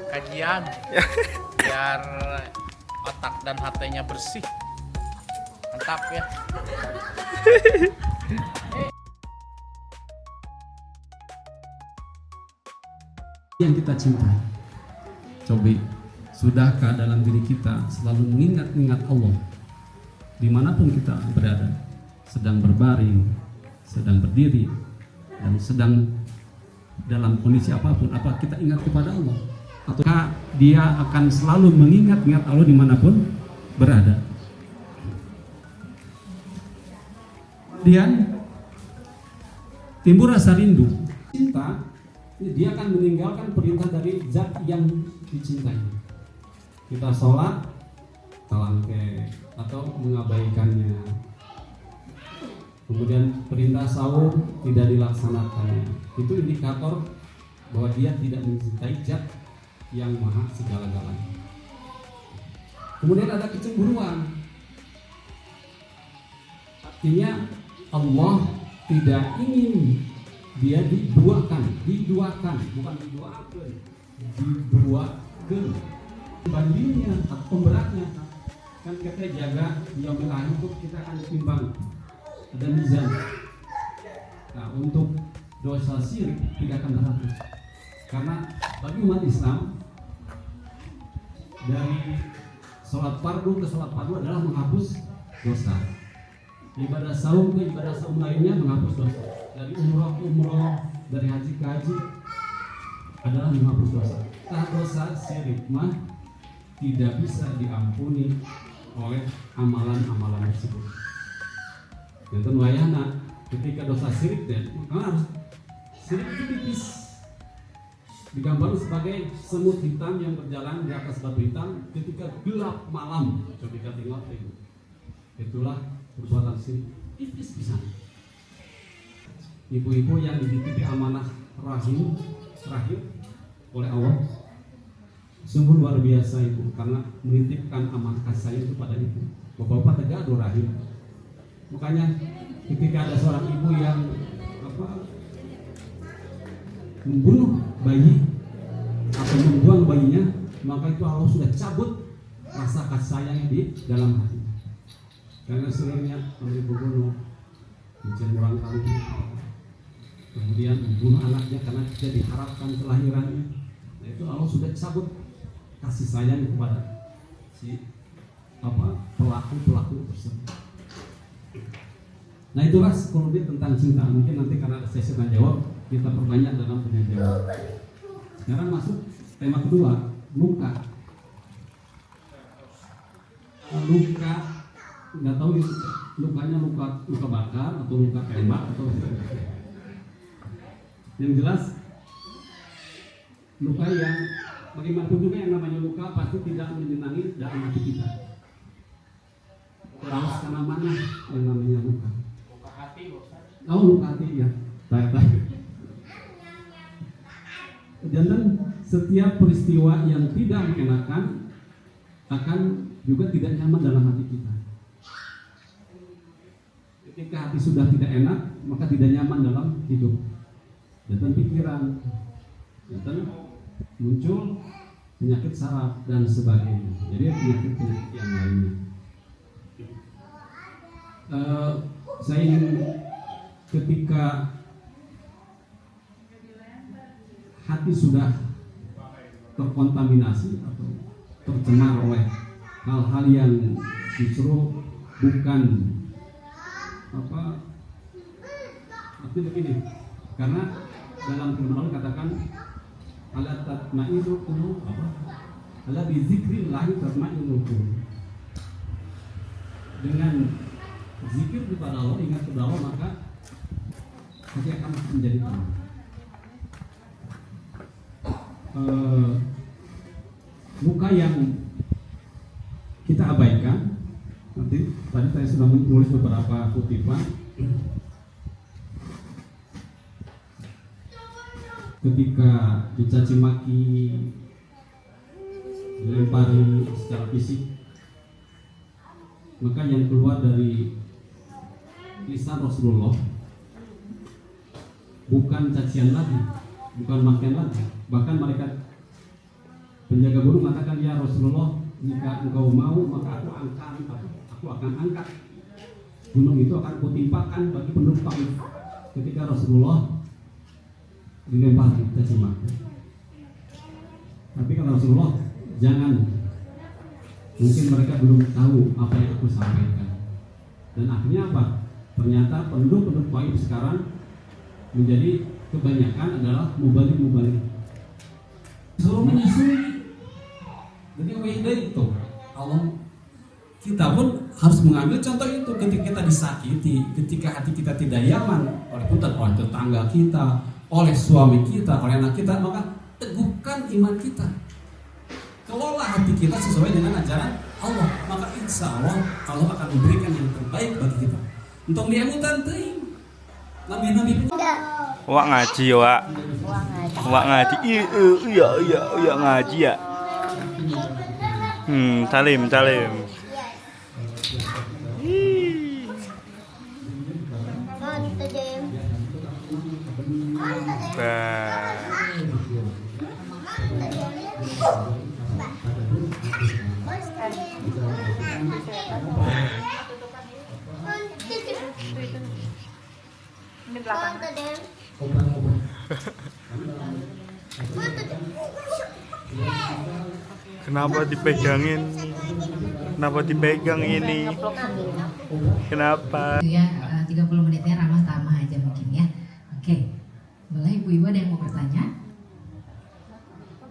Kajian biar otak dan hatinya bersih. Mantap ya. Yang kita cintai. Coba, sudahkah dalam diri kita selalu mengingat-ingat Allah dimanapun kita berada, sedang berbaring, sedang berdiri, dan sedang dalam kondisi apapun, apa kita ingat kepada Allah? Ataukah dia akan selalu mengingat-ingat Allah dimanapun berada? Kemudian timbul rasa rindu, cinta, dia akan meninggalkan perintah dari zat yang dicintai. Kita sholat, talangke atau mengabaikannya. Kemudian perintah sahur tidak dilaksanakannya. Itu indikator bahwa dia tidak mencintai zat yang maha segala-galanya. Kemudian ada kecemburuan. Artinya Allah tidak ingin dia diduakan, bukan diduakan, bandingnya atau pemberatnya. Kan kita jaga yaumil akhir itu kita akan timbang, ada mizan. Nah, untuk dosa syirik tidak akan terhapus, karena bagi umat Islam dari sholat fardu ke sholat fardu adalah menghapus dosa. Ibadah saum ke ibadah saum lainnya menghapus dosa. Dari umroh ke umroh, dari haji ke haji adalah menghapus dosa. Dosa syirik mah tidak bisa diampuni oleh amalan-amalan tersebut. Yang wayahna ketika dosa syirik maka harus syirik itu tipis. Digambar sebagai semut hitam yang berjalan di atas batu hitam ketika gelap malam. Coba kita tengok itu. Itulah perbuatan syirik tipis bisa. Ibu-ibu yang dititipi amanah rahim oleh Allah, sungguh luar biasa itu, karena menitipkan amanah kasih sayang itu pada ibu. Bapak-bapak tegadu rahim. Makanya ketika ada seorang ibu yang membunuh bayi atau membuang bayinya, maka itu Allah sudah cabut rasa kasih sayang di dalam hati. Karena seluruhnya membunuh, mencemurang kali, kemudian membunuh anaknya karena tidak diharapkan kelahirannya. Nah, itu Allah sudah cabut kasih sayang kepada si pelaku tersebut. Nah, itulah sekelumit tentang cinta. Mungkin nanti karena ada sesi tanya jawab kita perbanyak dalam tanya jawab. Sekarang masuk tema kedua, luka. Luka, nggak tahu lukanya luka bakar atau luka tembak atau yang jelas luka yang bagaimanapun juga yang namanya luka pasti tidak menyenangi dalam hati kita. Terus karena mana yang namanya luka? Luka hati, oh luka hati ya. Baik. Dan setiap peristiwa yang tidak mengenakan akan juga tidak nyaman dalam hati kita. Ketika hati sudah tidak enak, maka tidak nyaman dalam hidup. Dan pikiran, dan muncul penyakit saraf dan sebagainya. Jadi penyakit yang lainnya. Saya ingin ketika hati sudah terkontaminasi atau tercemar oleh hal-hal yang justru bukan artinya begini, karena dalam firman Allah katakan ala tatma'inul qulub ala bi zikrillah tatma'inul qulub. Dengan zikir kepada Allah, ingat kepada Allah, maka hati akan menjadi tenang. Luka yang kita abaikan, nanti tadi saya sudah menulis beberapa kutipan. Ketika dicaci maki, dilempari secara fisik, maka yang keluar dari lisan Rasulullah bukan cacian lagi, bukan makian lagi, bahkan mereka Penjaga gunung mengatakan, ya Rasulullah, jika engkau mau maka aku akan angkat gunung itu, akan kutimpakan bagi penduduk Taif. Ketika Rasulullah dilempar kita cuma. Tapi kalau Rasulullah, jangan, mungkin mereka belum tahu apa yang aku sampaikan. Dan akhirnya apa? Ternyata penduduk Taif sekarang menjadi kebanyakan adalah mubalik. Suruh menyusui. Jadi waidah itu Allah, kita pun harus mengambil contoh itu ketika kita disakiti, ketika hati kita tidak nyaman oleh tetangga kita, oleh suami kita, oleh anak kita, maka teguhkan iman kita. Kelola hati kita sesuai dengan ajaran Allah, maka insya Allah akan memberikan yang terbaik bagi kita. Untuk niamutan teuing nabi-nabi Wak ngaji wak. Wak ngaji. Iya ngaji ya. Talim. Kenapa dipegangin? Kenapa dipegang ini? Kenapa? Ya, 30 menitnya ramah tamah aja mungkin ya. Oke. Boleh ibu-ibu ada yang mau bertanya?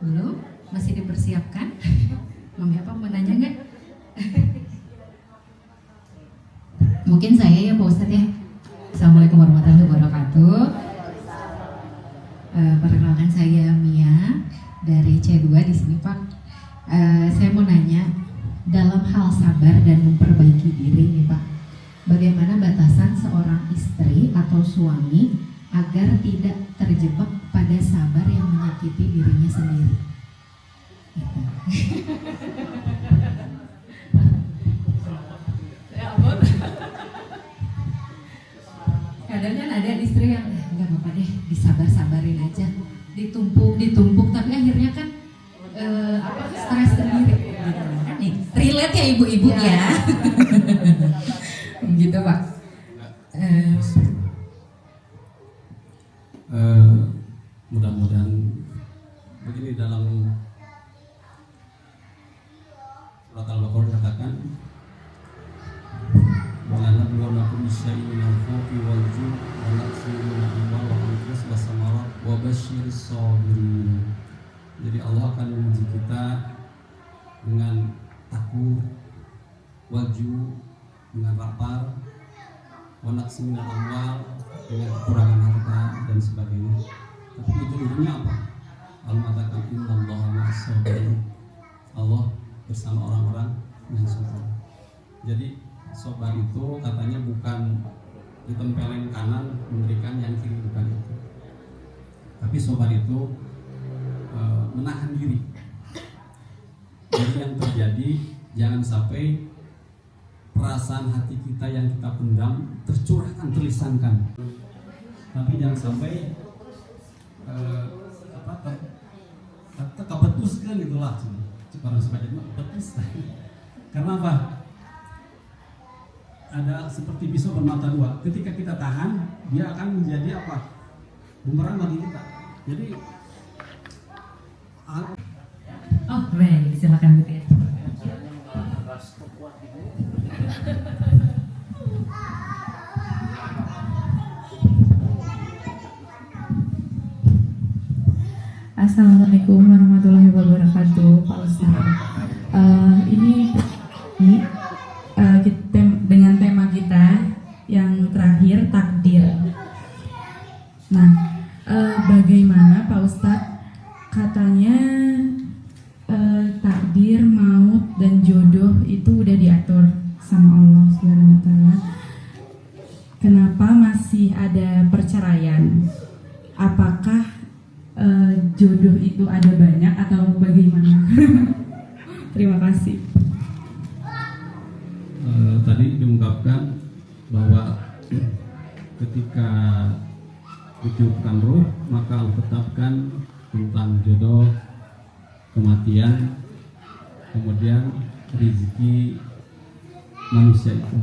Belum? Masih dipersiapkan? Mami apa mau nanya nggak? Mungkin saya ya Pak Ustadz ya. Assalamualaikum warahmatullahi wabarakatuh. Perkenalkan saya Mia dari C2 di sini Pak. Saya mau nanya dalam hal sabar dan memperbaiki diri nih Pak. Bagaimana batasan seorang istri atau suami agar tidak terjebak pada sabar yang menyakiti dirinya sendiri? Gitu. Kadang kan ada istri yang nggak apa-apa deh, disabar-sabarin aja, ditumpuk tapi akhirnya kan stres sendiri gitu kan. Nih relate ya ibu-ibu ya. Gitu Pak. Mudah-mudahan begini, dalam surat Al-Baqarah dikatakan, وَلَنَبْلُوَنَّكُمْ بِشَيْءٍ مِنَ الْخَوْفِ وَالْجُوعِ وَنَقْصٍ مِنَ الْأَمْوَالِ وَالْأَنفُسِ وَالثَّمَرَاتِ وَبَشِّرِ الصَّابِرِينَ. Jadi Allah akan menguji kita dengan takut, waju, dengan lapar, wanaqsin minal amwal, dengan kekurangan harta dan sebagainya. Tapi ujung-ujungnya apa? Allah mengatakan innallaha ma'as-sabirin. Allah bersama orang-orang yang sabar. Jadi sabar itu katanya bukan ditempelin kanan memberikan yang kiri, bukan itu. Tapi sabar itu menahan diri. Jadi yang terjadi, jangan sampai perasaan hati kita yang kita pendam tercurahkan, terlisankan. Tapi jangan sampai kepetuskan itulah. Orang sebagian kepetus. Karena apa? Ada seperti pisau bermata dua. Ketika kita tahan, dia akan menjadi apa? Bumerang bagi kita. Jadi Oh baik, silakan Bu Tia. Assalamualaikum warahmatullahi wabarakatuh, Pak Ustadz. Ini dengan tema kita yang terakhir, takdir. Nah, bagaimana Pak Ustadz, katanya takdir, maut dan jodoh itu udah diatur sama Allah Subhanahu wa taala. Kenapa masih ada perceraian? Apakah jodoh itu ada banyak atau bagaimana? Terima kasih. Tadi diungkapkan bahwa ketika ditiupkan ruh maka Allah tetapkan tentang jodoh, kematian, kemudian rezeki manusia itu.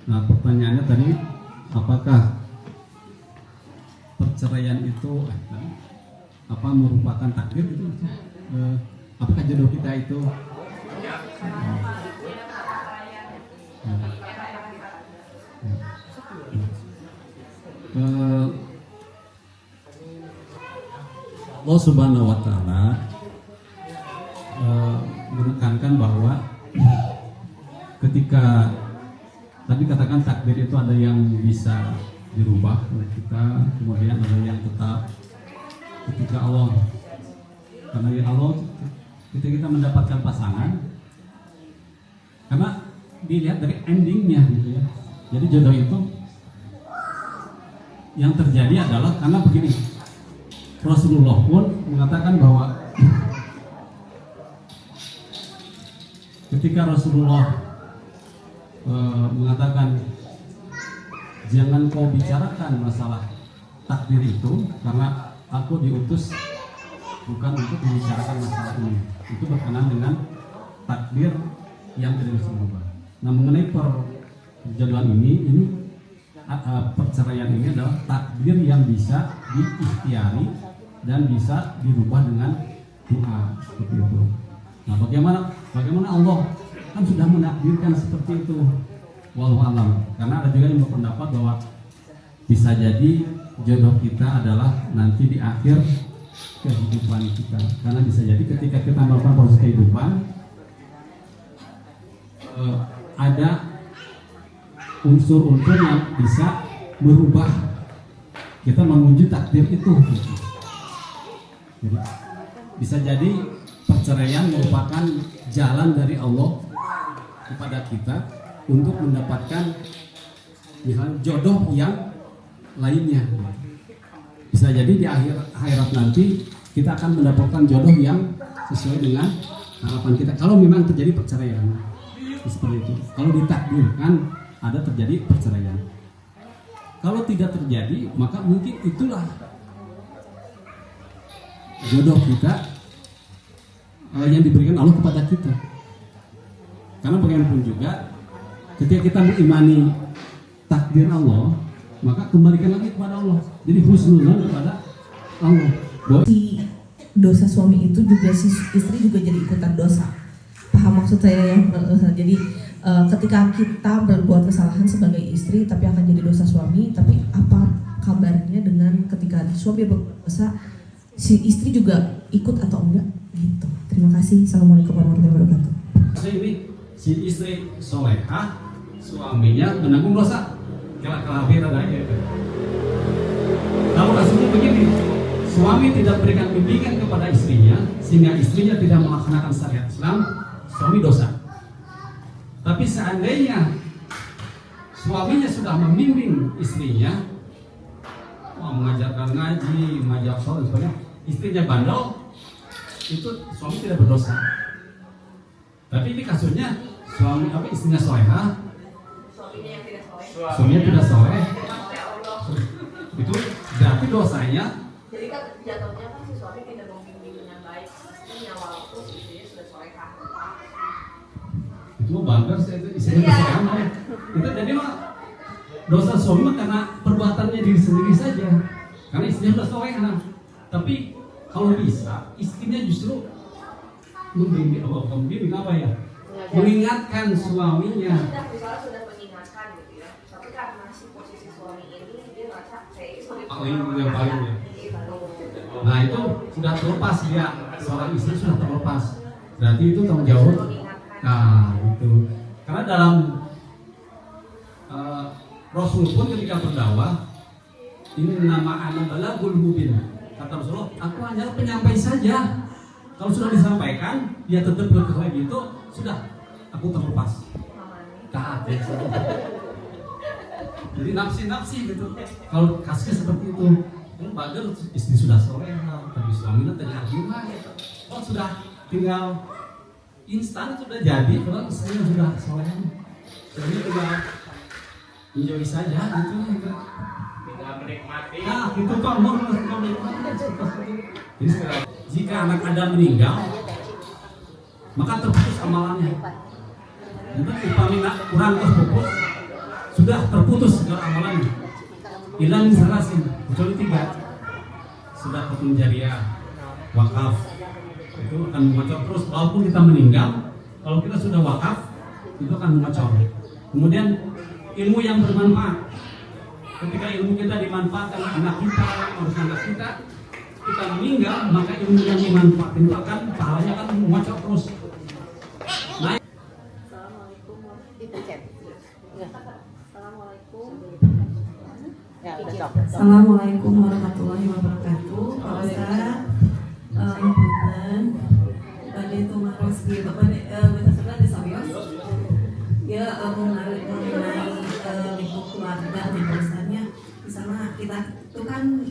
Nah, pertanyaannya tadi, apakah perceraian itu merupakan takdir itu? Apakah jodoh kita itu? Allah Subhanahu wa Ta'ala menekankan bahwa ketika tadi katakan takdir itu ada yang bisa dirubah oleh kita, kemudian ada yang tetap ketika Allah, karena ya Allah ketika kita mendapatkan pasangan, karena dilihat dari endingnya gitu ya. Jadi jodoh itu yang terjadi adalah karena begini, Rasulullah pun mengatakan bahwa ketika Rasulullah mengatakan jangan kau bicarakan masalah takdir itu karena aku diutus bukan untuk membicarakan masalah ini, itu berkenaan dengan takdir yang tidak bisa berubah. Nah, mengenai perjodohan ini perceraian ini adalah takdir yang bisa diikhtiari dan bisa dirubah dengan doa seperti itu. Nah, bagaimana Allah kan sudah menakdirkan seperti itu. Wallahu alam. Karena ada juga yang berpendapat bahwa bisa jadi jodoh kita adalah nanti di akhir kehidupan kita. Karena bisa jadi ketika kita melakukan proses kehidupan ada unsur-unsur yang bisa merubah kita menuju takdir itu. Jadi, bisa jadi perceraian merupakan jalan dari Allah kepada kita untuk mendapatkan misalnya jodoh yang lainnya. Bisa jadi di akhirat nanti kita akan mendapatkan jodoh yang sesuai dengan harapan kita. Kalau memang terjadi perceraian seperti itu, kalau ditakdirkan ada terjadi perceraian. Kalau tidak terjadi, maka mungkin itulah jodoh kita yang diberikan Allah kepada kita. Karena bagaimanapun juga ketika kita mengimani takdir Allah, maka kembalikan lagi kepada Allah. Jadi husnuzon kepada Allah. Si dosa suami itu juga si istri juga jadi ikutan dosa. Paham maksud saya ya? Jadi ketika kita berbuat kesalahan sebagai istri tapi akan jadi dosa suami, tapi apa kabarnya dengan ketika suami berbuat dosa si istri juga ikut atau enggak gitu. Terima kasih. Assalamualaikum warahmatullahi wabarakatuh. Ini si istri solehah, suaminya menanggung dosa. Kelahiran aja itu. Kalau kasusnya begini, suami tidak berikan bimbingan kepada istrinya sehingga istrinya tidak melaksanakan syariat Islam, suami dosa. Tapi seandainya suaminya sudah membimbing istrinya, mengajarkan ngaji, mengajar sholat, sebagainya, istrinya bandel, itu suami tidak berdosa. Tapi ini kasusnya istrinya solehah, suaminya tidak soleh, itu berarti dosanya. Jadi kan jatuhnya kan si suami tidak membimbing dengan baik istrinya walaupun istrinya sudah solehah. Itu bangga sih, itu istrinya solehah. Itu jadi mah dosa suami mah karena perbuatannya diri sendiri saja. Karena istrinya sudah solehah. Tapi kalau bisa istrinya justru membimbing apa ya? Mengingatkan suaminya. Sudah mengingatkan gitu ya. Tapi karena si posisi suami ini dia merasa saya ini Paling ya. Nah itu sudah terlepas dia, seorang istri sudah terlepas. Berarti itu tanggung jawab. Nah itu karena dalam Rasul pun ketika berdakwah, ini nama anak balagul mubin. Kata Rasulullah, aku hanya penyampai saja. Kalau sudah disampaikan, dia tetap berkata gitu, sudah aku terlepas. Taat ya. Jadi nafsi gitu. Kalau kasusnya seperti itu, padahal istri sudah solehah, tapi suaminya tidak gimana? Oh sudah tinggal instan sudah jadi, kalau istrinya sudah solehah, jadi tinggal enjoy saja gitu. menikmati. Nah, itu Pak, jadi jika anak Anda meninggal, maka terputus amalannya. Nanti upamina kurang terputus, sudah terputus segala amalannya. Hilang salasin, kecuali 3. Sudah ketun jariah, wakaf, itu akan memacor terus. Walaupun kita meninggal, kalau kita sudah wakaf, itu akan memacor. Kemudian ilmu yang bermanfaat. Ketika ilmu kita dimanfaatkan anak kita, harus anak kita meninggal, maka ilmu yang dimanfaatkan itu akan pahalanya akan memacor terus. Nah, Assalamualaikum warahmatullahi wabarakatuh. Pak Ustaz, punten, pada itu maros gitu, pada sebelah di Sawios, ya mengenai lingkup keluarga dan Ustaznya, di sana kita itu kan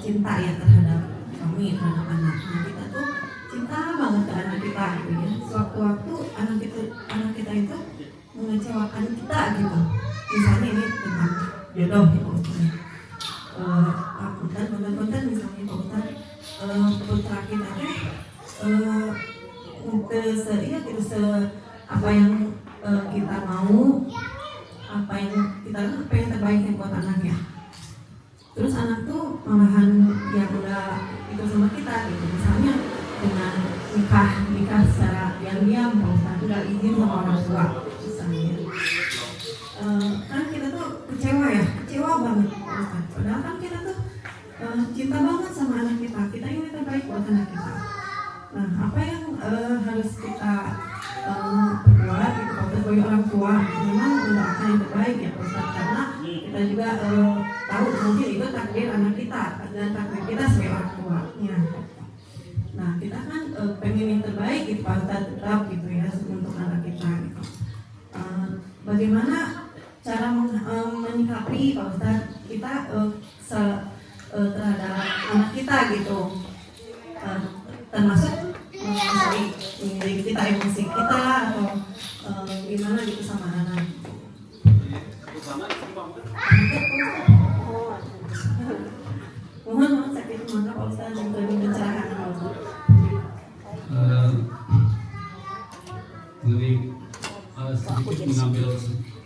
cinta ya terhadap suami, terhadap anak. Nah, kita tuh cinta banget ke anak kita gitu ya. Sewaktu-waktu anak kita itu mengecewakan kita gitu. Misalnya ini tentang jodoh ya Pak Ustaz. Punten misalnya Pak Ustaz, putra kita apa yang kita mau, apa yang terbaik buat anak ya. Terus anak tuh malahan yang udah itu sama kita gitu, misalnya dengan nikah secara diam-diam Pak Ustaz, udah izin sama orang tua misalnya. Kan kita tuh kecewa banget Pak Ustaz. Padahal kan kita tuh cinta banget sama anak kita ingin yang terbaik buat anak kita. Nah, apa yang harus kita buat gitu Pak Ustaz, sebagai orang tua memang mendoakan yang terbaik ya Pak Ustaz, karena kita juga tahu mungkin itu takdir anak kita dan takdir kita sebagai orang tua ya. Nah, kita kan pengen yang terbaik gitu Pak Ustaz, tetap gitu ya untuk anak kita gitu. Bagaimana cara menyikapi Pak Ustaz kita terhadap anak kita gitu, termasuk dari kita emosi kita atau gimana gitu sama anak. Mohon maaf sakit mata Pak Ustaz yang lebih pencerahan Pak Ustaz. Sedikit mengambil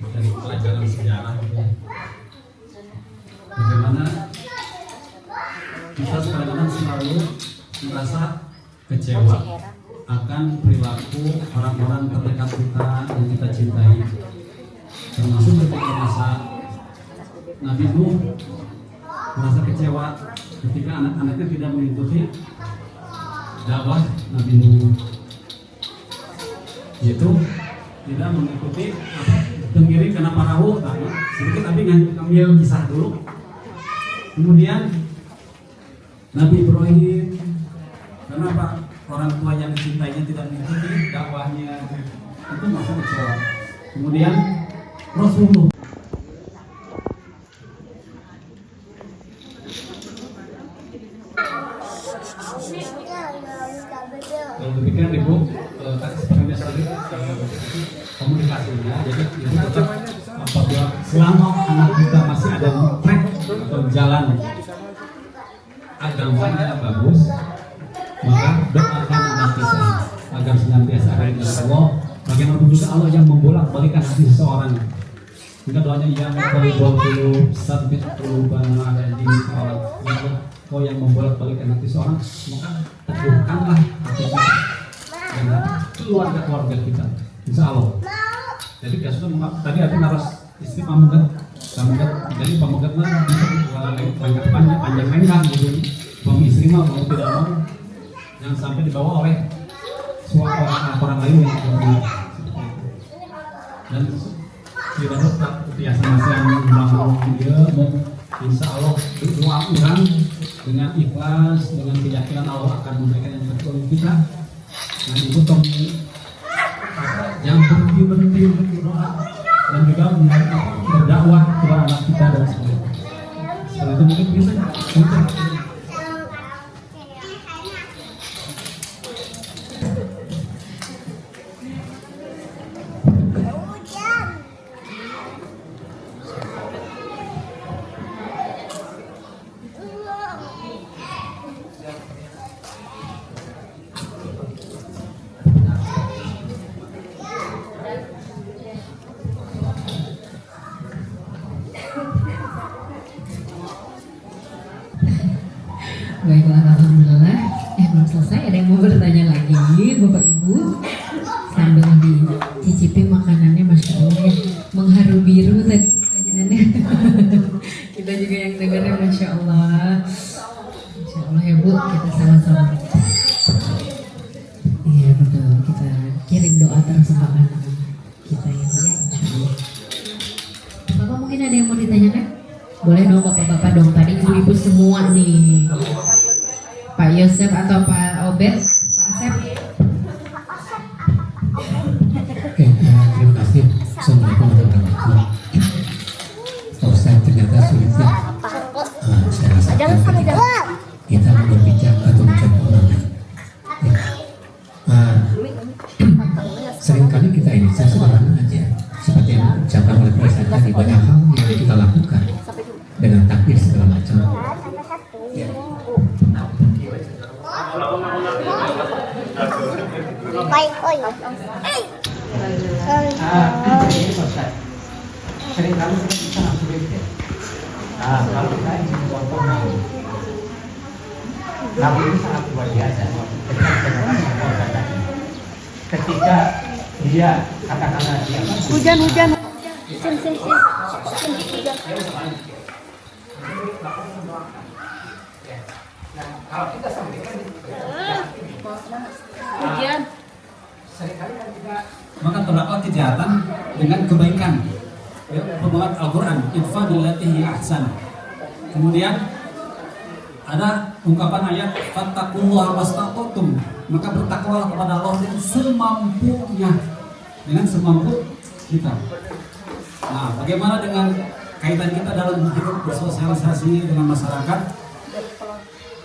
dari pelajaran sejarah gitu. Bagaimana kita kadang-kadang selalu merasa kecewa akan perilaku orang-orang terdekat kita yang kita cintai, termasuk ketika masa Nabi Nuh merasa kecewa ketika anak-anaknya tidak mengikuti dakwah Nabi Nuh, yaitu tidak mengikuti tenggiri karena parahu. Sedikit tapi ngambil kisah dulu. Kemudian Nabi Ibrahim, kenapa orang tua yang dicintainya tidak mengikuti dakwahnya, itu masih kecewa. Kemudian Rasulullah, kalau demikian Ibu, kami sekali komunikasinya. Jadi Ibu tetap apabila selama anak kita masih ada di track atau jalan agamanya bagus, maka doakan anak kita agar senantiasa ada di Allah. Bagaimanapun juga Allah yang membolak-balikan hati seseorang. Jika doanya yang berbolak-balik sabit perubahan ada di Allah, Kau yang membolak-balikan hati seseorang, maka teguhkanlah hati kita dan keluarga kita, insya Allah. Jadi kasusnya tadi aku naras istri pamugat, jadi pamugat lah bisa panjang lengkang gitu. Suami istri mah mau tidak mau jangan sampai dibawa oleh orang lain yang tidak. Dan ibarat biasa masih yang membangun dia, insya Allah doa orang dengan ikhlas, dengan keyakinan Allah akan memberikan yang terbaik kita. Nah itu tong yang berhenti berdoa dan juga berdakwah kepada anak kita dan sebagainya. Setelah itu mungkin bisa alhamdulillah. Belum selesai, ada yang mau bertanya lagi, Bapak Ibu? Sambil dicicipi makanannya, Masya Allah ya. Mengharu biru tadi pertanyaannya. Kita juga yang dengarnya, Masya Allah. Masya Allah ya Bu, kita sama-sama. Iya betul, kita kirim doa terus untuk anak kita ya Bu ya, Insya Allah. Bapak mungkin ada yang mau ditanyakan? Boleh dong Bapak-Bapak dong, tadi ibu-ibu semua nih. Pak Yosef atau Pak Obed, Pak Asep. Oke, terima kasih. Assalamualaikum warahmatullahi wabarakatuh. Pak Ustaz, ternyata sulit ya. Saya rasakan ketika kita berbicara atau mencoba ulangan. Seringkali kita ini sederhana aja, seperti yang diucapkan oleh Pak Ustaz tadi, banyak hal yang kita lakukan dengan takbir segala macam. Ya. Seringkali kita nggak sulit ya. Nah, kalau kita ingin contoh Nabi itu sangat luar biasa. Ketika dia katakanlah dia hujan. Kalau kita sampaikan hujan, seringkali kan kita Maka tolaklah kejahatan dengan kebaikan. Ya, pembawa Al-Quran, idfa billati hiya ahsan. Kemudian ada ungkapan ayat fattaqullaha mastata'tum, maka bertakwalah kepada Allah dengan semampunya, dengan semampu kita. Nah, bagaimana dengan kaitan kita dalam hidup bersosialisasi dengan masyarakat?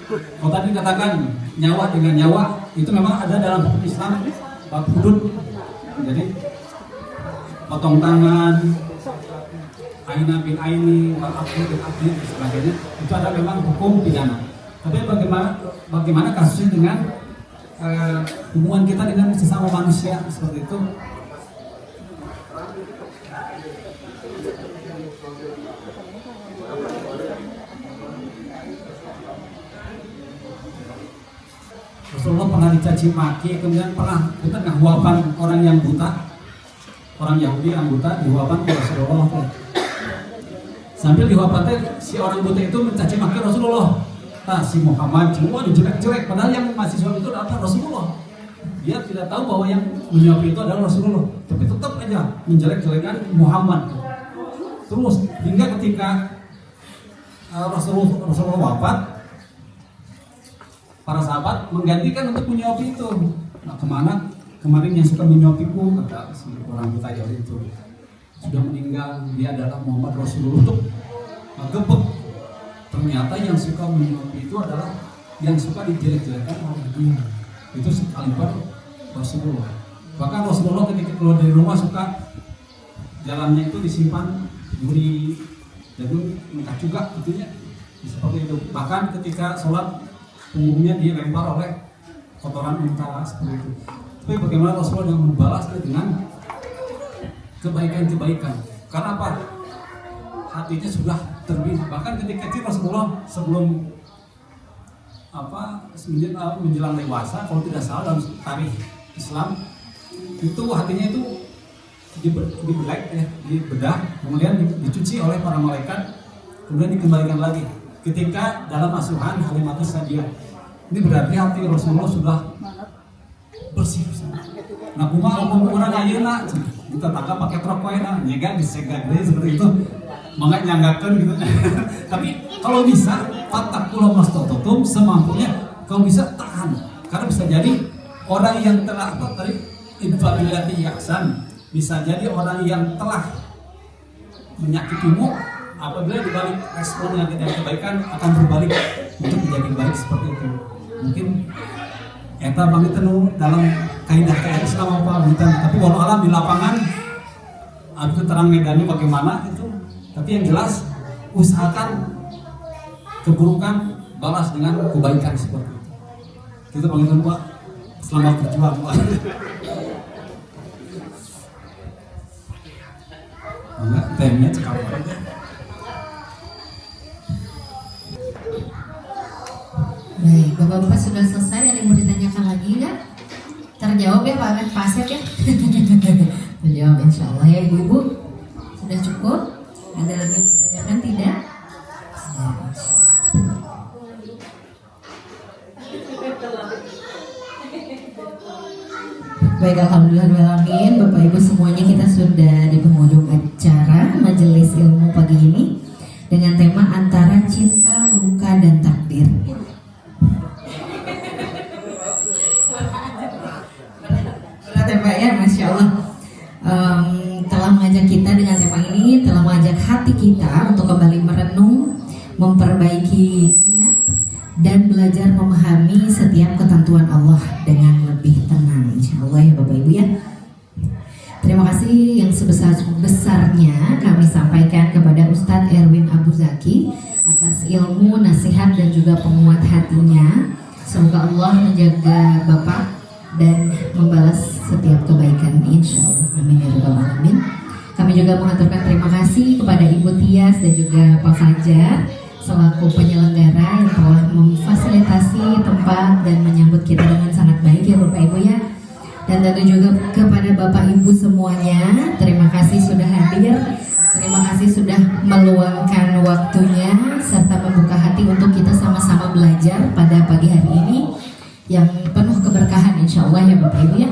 Kalau tadi katakan nyawa dengan nyawa, itu memang ada dalam hukum Islam bab hudud. Jadi potong tangan, aina bil aini, wal abdi bil abdi dan sebagainya, itu ada memang hukum pidana. Tapi bagaimana kasusnya dengan hubungan kita dengan sesama manusia seperti itu? Rasulullah pernah dicaci maki, kemudian pernah kita ngahwapan orang yang buta, orang Yahudi yang buta dihuapan ke Rasulullah. Sambil dihuapan si orang buta itu mencaci maki Rasulullah. Nah, si Muhammad cuma dijelek-jelek, padahal yang mahasiswa itu adalah Rasulullah. Dia tidak tahu bahwa yang menyuapi itu adalah Rasulullah, tapi tetap aja menjelek-jelekan Muhammad. Terus hingga ketika Rasulullah wafat, para sahabat menggantikan untuk menyuapi itu. Nah, kemana kemarin yang suka menyuapiku, kata si orang buta Yahudi itu, sudah meninggal, dia adalah Muhammad Rasulullah. Untuk gebek, ternyata yang suka menyuapi itu adalah yang suka dijelek-jelekan oleh dia. Itu sekaliber Rasulullah. Bahkan Rasulullah ketika keluar dari rumah suka jalannya itu disimpan duri, jadi entah juga itunya seperti itu. Bahkan ketika sholat punggungnya dilempar oleh kotoran unta seperti itu. Tapi bagaimana Rasulullah yang membalasnya dengan kebaikan-kebaikan? Karena apa? Hatinya sudah terbina. Bahkan ketika kecil Rasulullah sebelum menjelang dewasa, kalau tidak salah dalam tarikh Islam itu hatinya itu dibedah, kemudian dicuci oleh para malaikat, kemudian dikembalikan lagi. Ketika dalam asuhan Halimatus Sa'diyah, ini berarti hati Rasulullah sudah bersih. Nah, kumah ayeuna kita tangkap pakai truk wae nah, nyega disegak deh seperti itu. Mangga nyanggakeun gitu. Tapi kalau bisa fattaqullaha mastata'tum, semampunya kalau bisa tahan. Karena bisa jadi orang yang telah idfa billati yahsan, bisa jadi orang yang telah menyakitimu, apabila dibalik respon yang kita kebaikan akan berbalik untuk menjadi baik seperti itu. Mungkin eta banget dalam kaidah Islam apa bukan, tapi walau alam di lapangan itu terang medannya bagaimana itu. Tapi yang jelas usahakan keburukan balas dengan kebaikan seperti itu. Kita panggil Pak, selamat berjuang Pak. Enggak, temanya cekap aja. Baik. Bapak sudah selesai, ada yang mau ditanyakan lagi nggak? Terjawab ya Pak Asep ya? Terjawab insya Allah ya Ibu-Ibu. Sudah cukup? Ada lagi yang ditanyakan tidak? Baik, alhamdulillah Bapak Ibu semuanya, kita sudah di penghujung acara majelis ilmu pagi ini dengan tema antara cinta, luka, dan takdir. Berat ya Pak ya, Masya Allah. Telah mengajak kita dengan tema ini, telah mengajak hati kita untuk kembali merenung, memperbaiki niat, dan belajar memahami setiap ketentuan Allah dengan lebih tenang, insya Allah ya Bapak Ibu ya. Terima kasih yang sebesar-besarnya kami sampaikan kepada Ustadz Erwin Abu Zaki atas ilmu, nasihat, dan juga penguat hatinya. Semoga Allah menjaga Bapak dan membalas setiap kebaikan, insya Allah. Amin ya rabbal alamin. Kami juga mengaturkan terima kasih kepada Ibu Tias dan juga Pak Fajar selaku penyelenggara yang telah memfasilitasi tempat dan menyambut kita dengan sangat baik ya Bapak Ibu ya. Dan tentu juga kepada Bapak Ibu semuanya, terima kasih sudah hadir, terima kasih sudah meluangkan waktunya serta membuka hati untuk kita sama-sama belajar pada pagi hari ini yang penuh keberkahan insya Allah ya Bapak Ibu ya.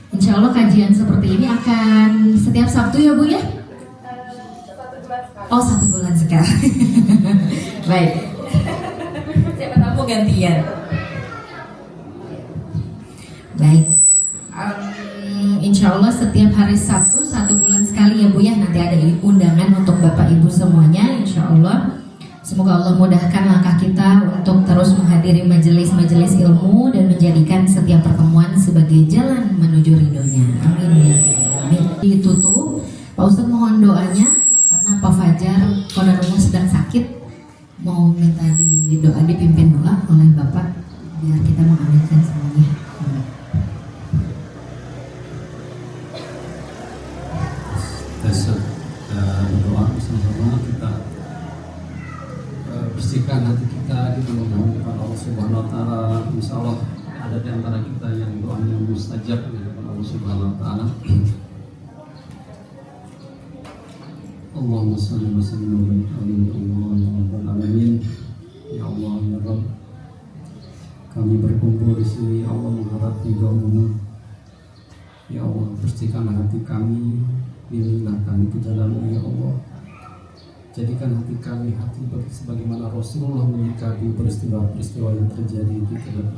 Insya Allah kajian seperti ini akan setiap Sabtu ya Bu ya. Oh, 1 bulan sekali. Baik. Siapa tahu gantian. Baik. Insya Allah setiap hari Sabtu 1 bulan sekali ya Bu ya. Nanti ada undangan untuk Bapak Ibu semuanya. Insya Allah. Semoga Allah mudahkan langkah kita untuk terus menghadiri majelis-majelis ilmu dan menjadikan setiap pertemuan sebagai jalan menuju ridhonya. Amin ya. Amin. Ditutup. Pak Ustadz mohon doanya. Karena Pak Fajar kodarullah sedang sakit, mau minta doa dipimpin doa oleh Bapak biar kita mengaminkan semuanya. Kita berdoa bersama-sama, kita bersihkan hati kita, kita memohon kepada Allah Subhanahu Wa Taala. Insya Allah ada di antara kita yang doanya mustajab kepada Allah Subhanahu Wa Taala. Allahumma salli wa sallim wa barik alaihi ya rabbal alamin. Ya Allah ya Rabb, kami berkumpul di sini ya Allah mengharap ridho-Mu. Ya Allah, bersihkanlah hati kami, bimbinglah kami ke jalan-Mu ya Allah. Jadikan hati kami hati sebagaimana Rasulullah menyikapi peristiwa-peristiwa yang terjadi di kehidupan.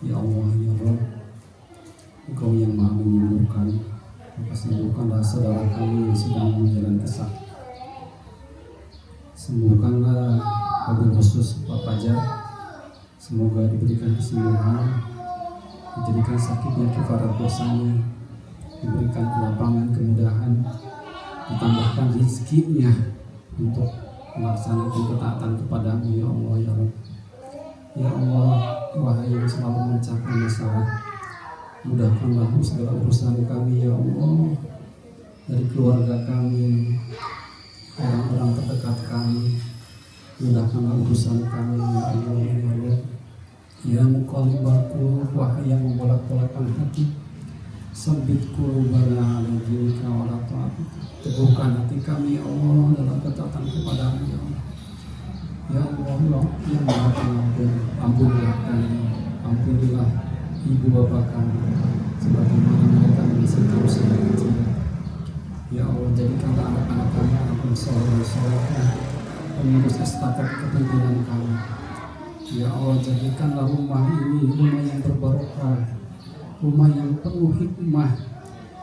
Ya Allah ya Rabb, Engkau yang Maha menyembuhkan. Maka sembuhkanlah saudara kami yang sedang menjalani sakit. Sembuhkanlah wabil khusus Pak Fajar. Semoga diberikan kesembuhan, dijadikan sakitnya kifarat dosanya, diberikan kelapangan, kemudahan, ditambahkan rezekinya untuk melaksanakan ketaatan kepada-Mu ya Allah ya Rabb. Ya Allah, wahai yang selalu mencapkan masalah, mudahkanlah segala urusan kami ya Allah, dari keluarga kami, orang-orang terdekat kami. Mudahkanlah urusan kami ya Allah ya Allah. Ya muqallibal qulub, wahai yang membolak-balikkan hati, sabbit qulubana ala dinika wa ala ta'atika. Teguhkan hati kami ya Allah dalam ketaatan kepada-Mu ya Allah. Ya Allah yang Maha Pengampun, ampunilah kami, ampunilah ibu bapak kami sebagaimana mereka mengisi usia kecil. Ya Allah, jadikanlah anak-anak kami anak soleh-soleh, pengurus estafet kepemimpinan kami. Ya Allah, jadikanlah rumah ini rumah yang berbarokah, rumah yang penuh hikmah.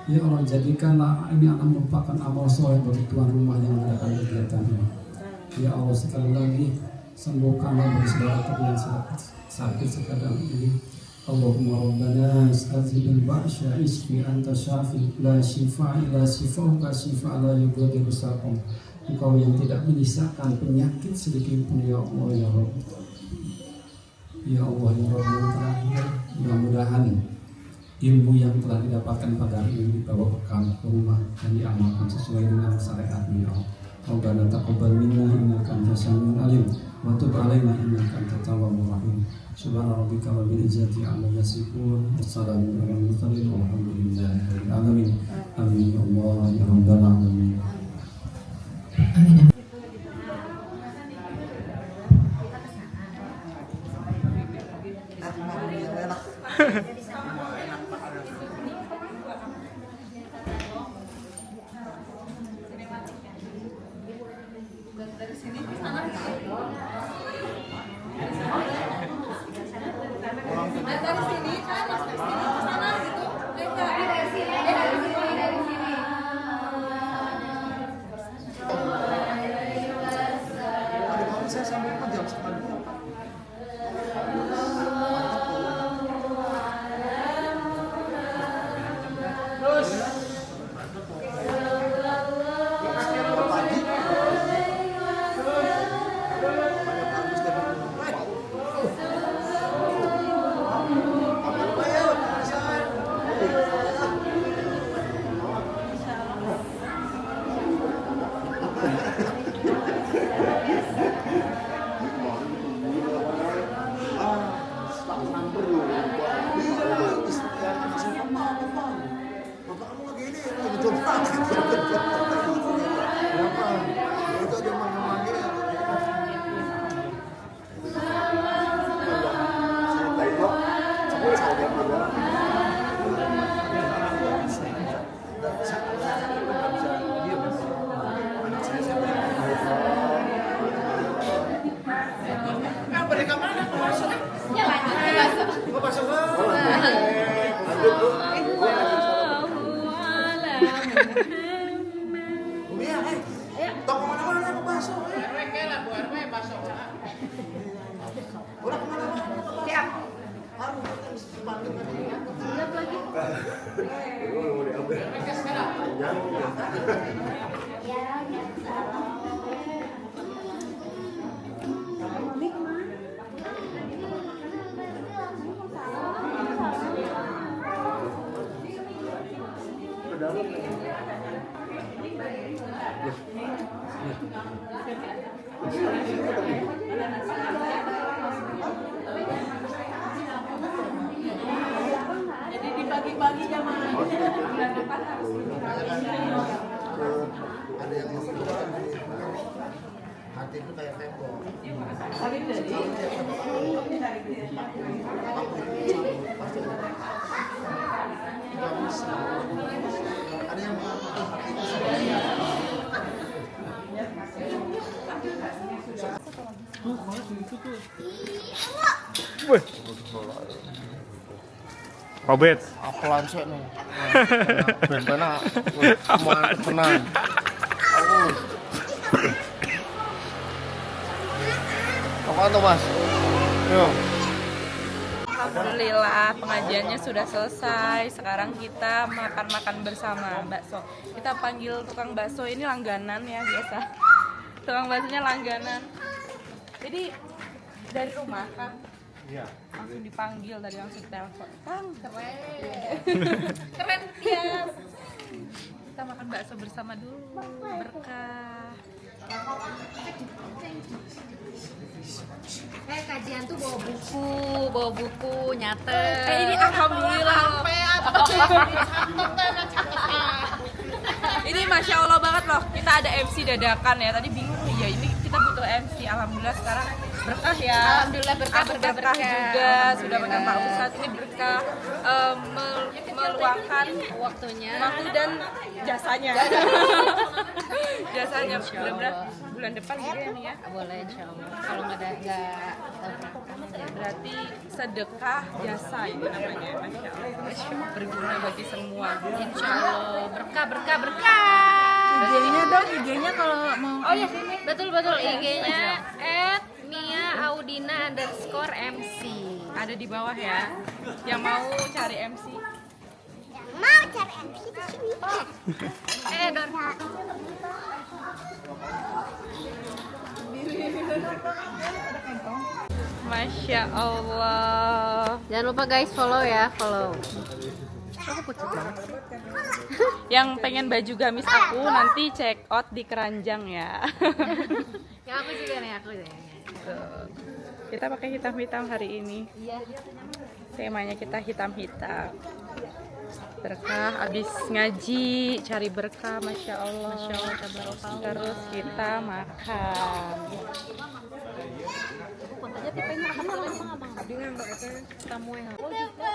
Ya Allah, jadikanlah ini akan merupakan amal soleh bagi tuan rumah yang mengadakan kegiatannya. Ya Allah, sekali lagi sembuhkanlah bagi saudara kami yang sakit sekarang ini. Allahumma rabbana azhibil ba'sya isfi anta syafi la shifa illa shifauka shifa la yughadiru saqam. Engkau yang tidak menyisakan penyakit sedikit pun ya Allah ya Rabb. Ya Allah ya Rabb, yang terakhir mudah-mudahan ilmu yang telah didapatkan pada hari ini dibawa bekal ke rumah dan diamalkan sesuai dengan syariat-Mu ya Allah. Rabbana taqabbal minna innaka antas samiul alim wa tub alaina innaka antat tawwabur rahim. Subhana rabbika rabbil izzati amma yasifun wassalamun alal mursalin walhamdulillahi rabbil alamin. Amin ya Allah ya rabbal alamin. Amin. Jadi dibagi-bagi jamaah. Bulan depan harus ada yang hati itu kayak tembok. Ada yang Wih. Robert. apalan sih nih. Ben-benar. Mantap tenan. Apaan tuh Mas? Yo. Alhamdulillah pengajiannya sudah selesai. Sekarang kita makan-makan bersama bakso. Kita panggil tukang bakso ini langganan ya biasa. Tukang baksonya langganan. Jadi dari rumah Kang? Iya. Langsung dipanggil tadi langsung telepon. Kang keren. Keren ya. Kita makan bakso bersama dulu. Berkah. Kajian tuh bawa buku, nyatet. Ini alhamdulillah. Ini masya Allah banget loh. Kita ada MC dadakan ya. Tadi bingung ya ini kita butuh MC. Alhamdulillah sekarang berkah ya. Alhamdulillah berkah juga. Sudah menang Pak Ustadz ini berkah meluangkan waktunya, waktu dan jasanya. Jasanya benar-benar bulan depan gitu ya nih ya. boleh insya Allah. Kalau nggak Berarti sedekah jasa ini namanya, masya Allah. Berguna bagi semua. insya Allah berkah. IG-nya dong, IG-nya kalau mau. Oh ya, betul IG-nya @mia_audina_mc. Ada di bawah ya. Yang mau cari MC. Don. Masya Allah. Jangan lupa guys follow. Aku pucat banget. Yang pengen baju gamis aku nanti check out di Keranjang ya. Ya aku juga nih, aku juga. Tuh. Kita pakai hitam-hitam hari ini. Iya. Temanya kita hitam-hitam. Berkah, abis ngaji, cari berkah, masya Allah. Terus kita makan. Aja tipe makan sama emang abang. Abdi ngambek kamu yang. Oh juga.